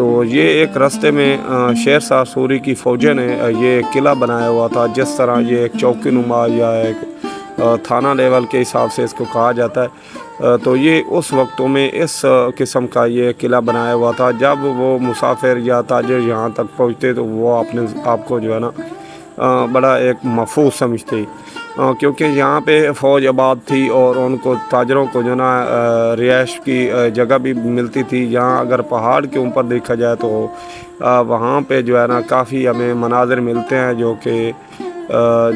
تو یہ ایک راستے میں شیر شاہ سوری کی فوجیں نے یہ قلعہ بنایا ہوا تھا، جس طرح یہ ایک چوکی نما یا ایک تھانہ لیول کے حساب سے اس کو کہا جاتا ہے۔ تو یہ اس وقتوں میں اس قسم کا یہ قلعہ بنایا ہوا تھا، جب وہ مسافر یا تاجر یہاں تک پہنچتے تو وہ اپنے آپ کو جو ہے نا بڑا ایک محفوظ سمجھتے، کیونکہ یہاں پہ فوج آباد تھی اور ان کو تاجروں کو جو نا رہائش کی جگہ بھی ملتی تھی۔ یہاں اگر پہاڑ کے اوپر دیکھا جائے تو وہاں پہ جو ہے نا کافی ہمیں مناظر ملتے ہیں، جو کہ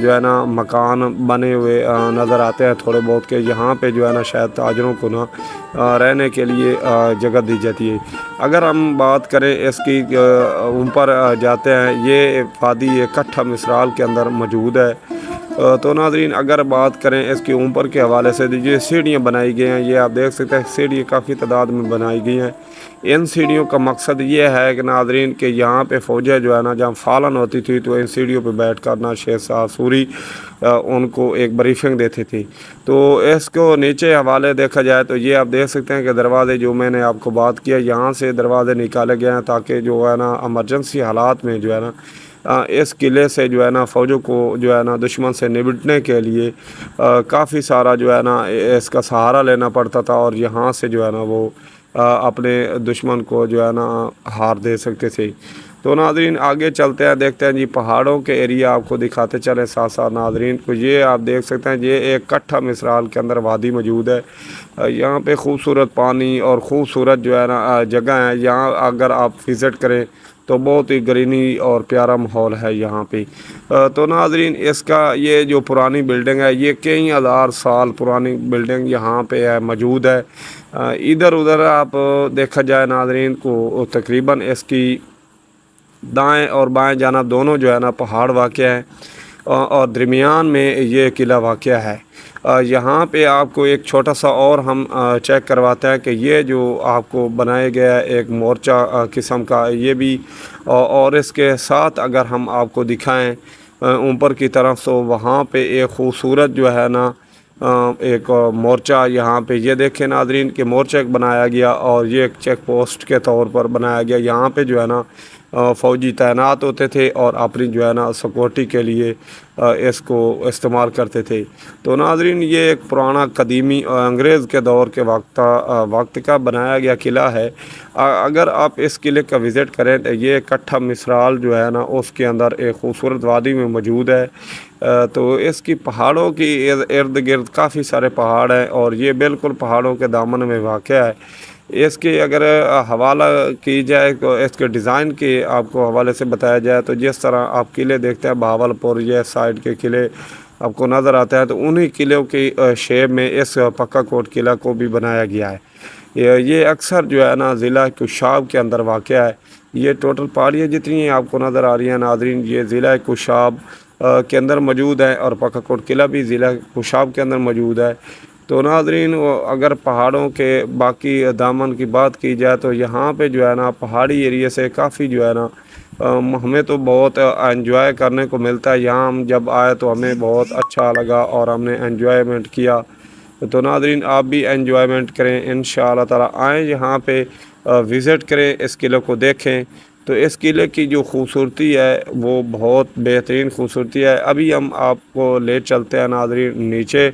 جو ہے نا مکان بنے ہوئے نظر آتے ہیں تھوڑے بہت، کہ یہاں پہ جو ہے نا شاید تاجروں کو نا رہنے کے لیے جگہ دی جاتی ہے۔ اگر ہم بات کریں اس کی اوپر جاتے ہیں، یہ وادی کٹھہ مسرال کے اندر موجود ہے۔ تو ناظرین اگر بات کریں اس کے اوپر کے حوالے سے، یہ سیڑھیاں بنائی گئی ہیں، یہ آپ دیکھ سکتے ہیں سیڑھیاں کافی تعداد میں بنائی گئی ہیں۔ ان سیڑھیوں کا مقصد یہ ہے کہ ناظرین کہ یہاں پہ فوجیں جو ہے نا جہاں فالن ہوتی تھی تو ان سیڑھیوں پہ بیٹھ کر نا شیر شاہ سوری ان کو ایک بریفنگ دیتی تھی۔ تو اس کو نیچے حوالے دیکھا جائے تو یہ آپ دیکھ سکتے ہیں کہ دروازے جو میں نے آپ کو بات کیا، یہاں سے دروازے نکالے گئے ہیں تاکہ جو ہے نا ایمرجنسی حالات میں جو ہے نا اس قلعے سے جو ہے نا فوجوں کو جو ہے نا دشمن سے نمٹنے کے لیے کافی سارا جو ہے نا اس کا سہارا لینا پڑتا تھا، اور یہاں سے جو ہے نا وہ اپنے دشمن کو جو ہے نا ہار دے سکتے تھے۔ تو ناظرین آگے چلتے ہیں، دیکھتے ہیں جی پہاڑوں کے ایریا آپ کو دکھاتے چلیں ساتھ ساتھ ناظرین کو۔ یہ آپ دیکھ سکتے ہیں یہ ایک کٹھہ مسرال کے اندر وادی موجود ہے، یہاں پہ خوبصورت پانی اور خوبصورت جو ہے نا جگہ ہے۔ یہاں اگر آپ وزٹ کریں تو بہت ہی گرینی اور پیارا ماحول ہے یہاں پہ۔ تو ناظرین اس کا یہ جو پرانی بلڈنگ ہے، یہ کئی ہزار سال پرانی بلڈنگ یہاں پہ ہے موجود ہے۔ ادھر ادھر آپ دیکھا جائے ناظرین کو تقریباً اس کی دائیں اور بائیں جانب دونوں جو ہے نا پہاڑ واقع ہیں، اور درمیان میں یہ قلعہ واقع ہے۔ یہاں پہ آپ کو ایک چھوٹا سا اور ہم چیک کرواتے ہیں کہ یہ جو آپ کو بنایا گیا ہے ایک مورچہ قسم کا، یہ بھی اور اس کے ساتھ اگر ہم آپ کو دکھائیں اوپر کی طرف، تو وہاں پہ ایک خوبصورت جو ہے نا ایک مورچہ یہاں پہ یہ دیکھیں ناظرین کہ مورچہ ایک بنایا گیا، اور یہ ایک چیک پوسٹ کے طور پر بنایا گیا۔ یہاں پہ جو ہے نا فوجی تعینات ہوتے تھے اور اپنی جو ہے نا سیکورٹی کے لیے اس کو استعمال کرتے تھے۔ تو ناظرین یہ ایک پرانا قدیمی انگریز کے دور کے وقت کا بنایا گیا قلعہ ہے۔ اگر آپ اس قلعے کا وزٹ کریں تو یہ کٹھہ مسرال جو ہے نا اس کے اندر ایک خوبصورت وادی میں موجود ہے۔ تو اس کی پہاڑوں کی ارد گرد کافی سارے پہاڑ ہیں، اور یہ بالکل پہاڑوں کے دامن میں واقع ہے۔ اس کے اگر حوالہ کی جائے تو اس کے ڈیزائن کے آپ کو حوالے سے بتایا جائے تو جس طرح آپ قلعے دیکھتے ہیں بہاولپور یہ سائڈ کے قلعے آپ کو نظر آتے ہیں، تو انہی قلعوں کی شیپ میں اس پکا کوٹ قلعہ کو بھی بنایا گیا ہے۔ یہ اکثر جو ہے نا ضلع کوشاب کے اندر واقع ہے۔ یہ ٹوٹل پہاڑیاں جتنی ہیں آپ کو نظر آ رہی ہیں ناظرین، یہ ضلع کوشاب کے اندر موجود ہے، اور پکا کوٹ قلعہ بھی ضلع کوشاب کے اندر موجود ہے۔ تو ناظرین اگر پہاڑوں کے باقی دامن کی بات کی جائے تو یہاں پہ جو ہے نا پہاڑی ایریے سے کافی جو ہے نا ہمیں تو بہت انجوائے کرنے کو ملتا ہے۔ یہاں ہم جب آئے تو ہمیں بہت اچھا لگا اور ہم نے انجوائمنٹ کیا۔ تو ناظرین آپ بھی انجوائمنٹ کریں انشاءاللہ تعالی، آئیں یہاں پہ وزٹ کریں، اس قلعے کو دیکھیں۔ تو اس قلعے کی جو خوبصورتی ہے وہ بہت بہترین خوبصورتی ہے۔ ابھی ہم آپ کو لے چلتے ہیں ناظرین نیچے۔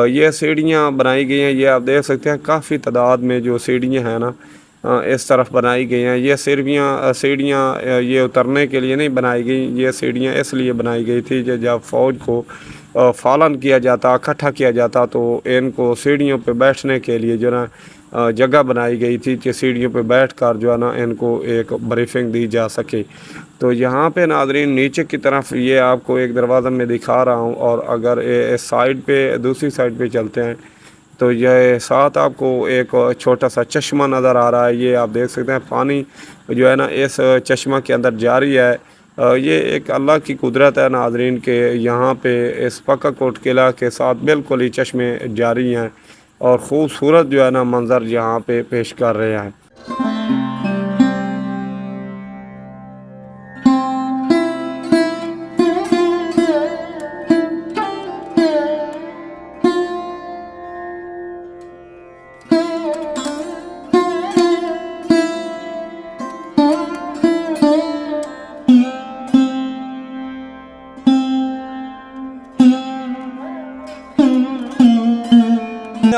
یہ سیڑھیاں بنائی گئی ہیں، یہ آپ دیکھ سکتے ہیں کافی تعداد میں جو سیڑھیاں ہیں نا اس طرف بنائی گئی ہیں۔ یہ سیڑھیاں یہ اترنے کے لیے نہیں بنائی گئی، یہ سیڑھیاں اس لیے بنائی گئی تھی کہ جب فوج کو فالن کیا جاتا، اکٹھا کیا جاتا، تو ان کو سیڑھیوں پہ بیٹھنے کے لیے جو نا جگہ بنائی گئی تھی کہ سیڑھیوں پہ بیٹھ کر جو ہے نا ان کو ایک بریفنگ دی جا سکے۔ تو یہاں پہ ناظرین نیچے کی طرف یہ آپ کو ایک دروازہ میں دکھا رہا ہوں، اور اگر اس سائڈ پہ دوسری سائڈ پہ چلتے ہیں تو یہ ساتھ آپ کو ایک چھوٹا سا چشمہ نظر آ رہا ہے۔ یہ آپ دیکھ سکتے ہیں پانی جو ہے نا اس چشمہ کے اندر جاری ہے۔ یہ ایک اللہ کی قدرت ہے ناظرین کہ یہاں پہ اس پکا کوٹ قلعہ کے ساتھ بالکل ہی چشمے جاری ہیں، اور خوبصورت جو ہے نا منظر یہاں پہ پیش کر رہے ہیں۔